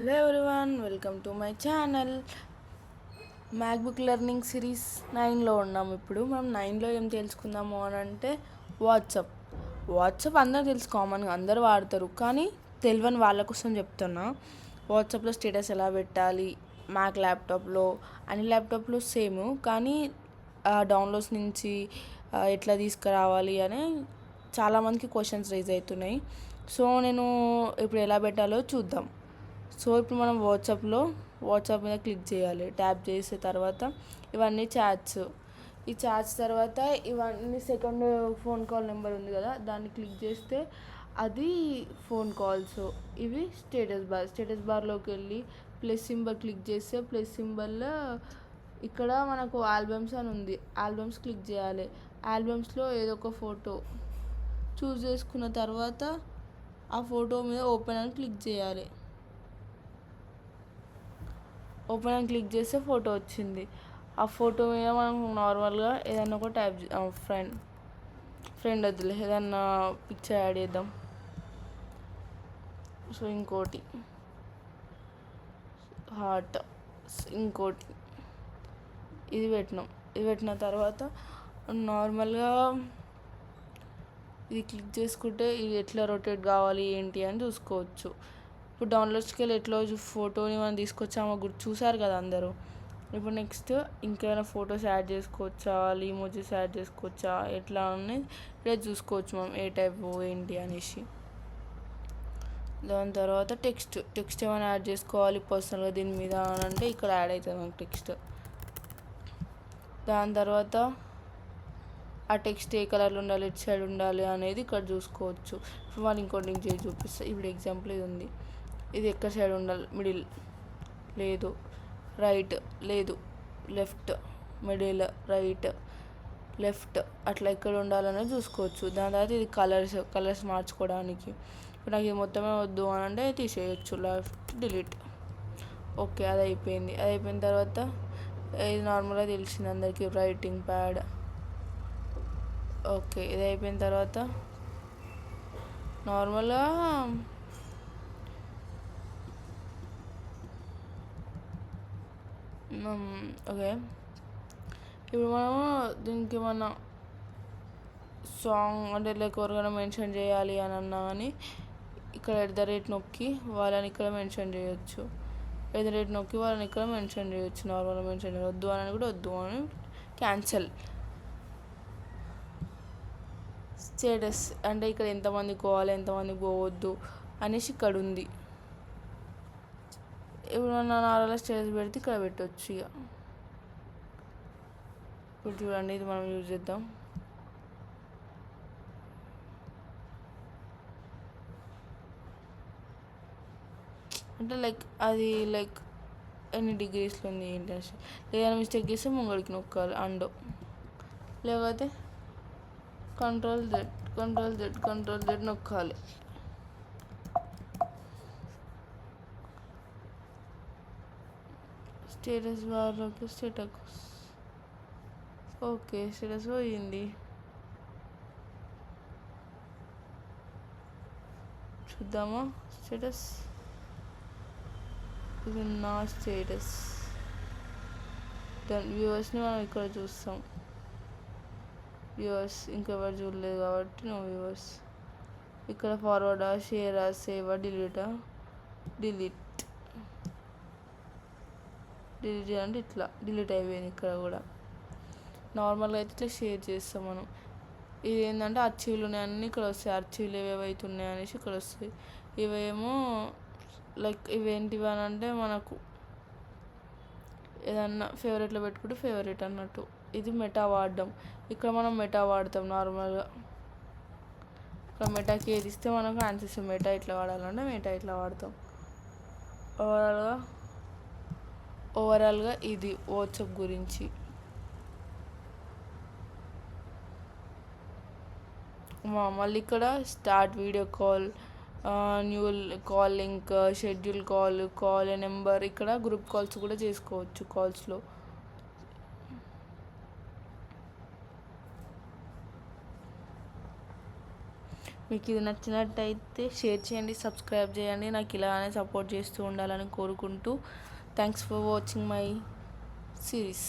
Hello everyone, welcome to my channel. MacBook learning series 9లో ఉన్నాము. ఇప్పుడు మనం 9లో ఏం తెలుసుకుందాము అని అంటే వాట్సాప్ అందరూ తెలుసు, కామన్గా అందరూ వాడతారు. కానీ తెలియని వాళ్ళ కోసం చెప్తున్నా. వాట్సాప్లో స్టేటస్ ఎలా పెట్టాలి, మ్యాక్ ల్యాప్టాప్లో అన్ని ల్యాప్టాప్లో సేమ్, కానీ డౌన్లోడ్స్ నుంచి ఎట్లా తీసుకురావాలి అని చాలామందికి క్వశ్చన్స్ రైజ్ అవుతున్నాయి. సో నేను ఇప్పుడు ఎలా పెట్టాలో చూద్దాం. సో ఇప్పుడు మనం వాట్సాప్ మీద క్లిక్ చేయాలి. ట్యాప్ చేసిన తర్వాత ఇవన్నీ చాట్స్. ఈ చాట్స్ తర్వాత ఇవన్నీ సెకండ్ ఫోన్ కాల్ నెంబర్ ఉంది కదా, దాన్ని క్లిక్ చేస్తే అది ఫోన్ కాల్స్. ఇవి స్టేటస్ బార్లోకి వెళ్ళి ప్లస్ సింబల్ క్లిక్ చేస్తే ప్లస్ సింబల్లో ఇక్కడ మనకు ఆల్బమ్స్ అని ఉంది. ఆల్బమ్స్ క్లిక్ చేయాలి. ఆల్బమ్స్లో ఏదో ఒక ఫోటో చూస్ చేసుకున్న తర్వాత ఆ ఫోటో మీద ఓపెన్ అని క్లిక్ చేయాలి. ఓపెన్ అని క్లిక్ చేస్తే ఫోటో వచ్చింది. ఆ ఫోటో మీద మనం నార్మల్గా ఏదైనా ఒక టైప్ ఫ్రెండ్ వద్దులే, ఏదన్నా పిక్చర్ యాడ్ చేద్దాం. సో ఇంకోటి హార్ట్, ఇంకోటి ఇది పెట్టిన తర్వాత నార్మల్గా ఇది క్లిక్ చేసుకుంటే ఇది ఎట్లా రొటేట్ కావాలి ఏంటి అని చూసుకోవచ్చు. ఇప్పుడు డౌన్లోడ్స్కి వెళ్ళి ఎట్లా ఫోటోని మనం తీసుకొచ్చామో చూసారు కదా అందరూ. ఇప్పుడు నెక్స్ట్ ఇంకేమైనా ఫొటోస్ యాడ్ చేసుకోవచ్చా, ఇమోజీస్ యాడ్ చేసుకోవచ్చా, ఎట్లా అని ఇక్కడ చూసుకోవచ్చు మనం ఏ టైప్ ఏంటి అనేసి. దాని తర్వాత టెక్స్ట్ ఏమైనా యాడ్ చేసుకోవాలి పర్సనల్గా దీని మీద అని అంటే ఇక్కడ యాడ్ అవుతుంది మనకు టెక్స్ట్. దాని తర్వాత ఆ టెక్స్ట్ ఏ కలర్లో ఉండాలి, ఎటు సైడ్ ఉండాలి అనేది ఇక్కడ చూసుకోవచ్చు. ఇప్పుడు వాళ్ళు ఇంకోటి లింక్ చేసి చూపిస్తారు. ఇప్పుడు ఎగ్జాంపుల్ ఇది ఉంది, ఇది ఎక్కడ సైడ్ ఉండాలి, మిడిల్ లేదు, రైట్ లేదు, లెఫ్ట్, మిడిల్, రైట్, లెఫ్ట్, అట్లా ఎక్కడ ఉండాలనేది చూసుకోవచ్చు. దాని తర్వాత ఇది కలర్స్ మార్చుకోవడానికి. ఇప్పుడు నాకు ఇది మొత్తమే వద్దు అని అంటే తీసేయచ్చు, లెఫ్ట్ డిలీట్. ఓకే, అది అయిపోయిన తర్వాత ఇది నార్మల్గా తెలిసింది అందరికీ, రైటింగ్ ప్యాడ్. ఓకే, ఇది అయిపోయిన తర్వాత నార్మల్గా ఓకే, ఇప్పుడు మనము దీనికి మన సాంగ్ అంటే లైక్ ఎవరికైనా మెన్షన్ చేయాలి అని అన్నా కానీ ఇక్కడ @ నొక్కి వాళ్ళని ఇక్కడ మెన్షన్ చేయొచ్చు. @ నొక్కి వాళ్ళని ఇక్కడ మెన్షన్ చేయొచ్చు. నార్మల్గా మెన్షన్ చేయొచ్చు. వద్దు అని కూడా వద్దు అని క్యాన్సల్. స్టేటస్ అంటే ఇక్కడ ఎంతమంది పోవాలి, ఎంతమంది పోవద్దు అనేసి ఇక్కడ ఉంది. ఇప్పుడు నా నార్మల్గా స్టేటస్ పెడితే ఇక్కడ పెట్టవచ్చు. ఇక ఇప్పుడు చూడండి, ఇది మనం యూజ్ చేద్దాం. అంటే అది ఎన్ని డిగ్రీస్లో ఉంది ఏంటి అని. ఏదైనా మిస్టేక్ చేస్తే ముంగడికి నొక్కాలి అండో, లేకపోతే కంట్రోల్ జెడ్ నొక్కాలి. స్టేటస్ బార్లోకి ఓకే, స్టేటస్ పోయింది. చూద్దామా స్టేటస్. ఇది నా స్టేటస్. వ్యూవర్స్ని మనం ఇక్కడ చూస్తాం. వ్యూవర్స్ ఇంకెవరు చూడలేదు కాబట్టి నో వ్యూవర్స్. ఇక్కడ ఫార్వర్డా, షేరా, సేవా, డిలీట్ అంటే ఇట్లా డిలీట్ అయిపోయింది. ఇక్కడ కూడా నార్మల్గా అయితే ఇట్లా షేర్ చేస్తాం మనం. ఇది ఏంటంటే అర్చీవ్లు ఉన్నాయన్నీ ఇక్కడ వస్తాయి. అర్చీవ్లు ఏవేవైతే ఉన్నాయనేసి ఇక్కడ వస్తాయి. ఇవేమో ఇవేంటివి అని అంటే మనకు ఏదన్నా ఫేవరెట్లో పెట్టుకుంటే ఫేవరెట్ అన్నట్టు. ఇది మెటా వాడడం. ఇక్కడ మనం మెటా వాడతాం నార్మల్గా. ఇక్కడ మెటాకి ఏది ఇస్తే మనకు ఆన్సర్స్ మెటా ఇట్లా వాడాలంటే మెటా ఇట్లా వాడతాం. ఓవరాల్గా ఇది వాట్సాప్ గురించి. మళ్ళీ ఇక్కడ start video call, new call link, schedule call number, ఇక్కడ గ్రూప్ కాల్స్ కూడా చేసుకోవచ్చు. కాల్స్లో మీకు ఇది నచ్చినట్టయితే షేర్ చేయండి, సబ్స్క్రైబ్ చేయండి. నాకు ఇలానే సపోర్ట్ చేస్తూ ఉండాలని కోరుకుంటూ thanks for watching my series.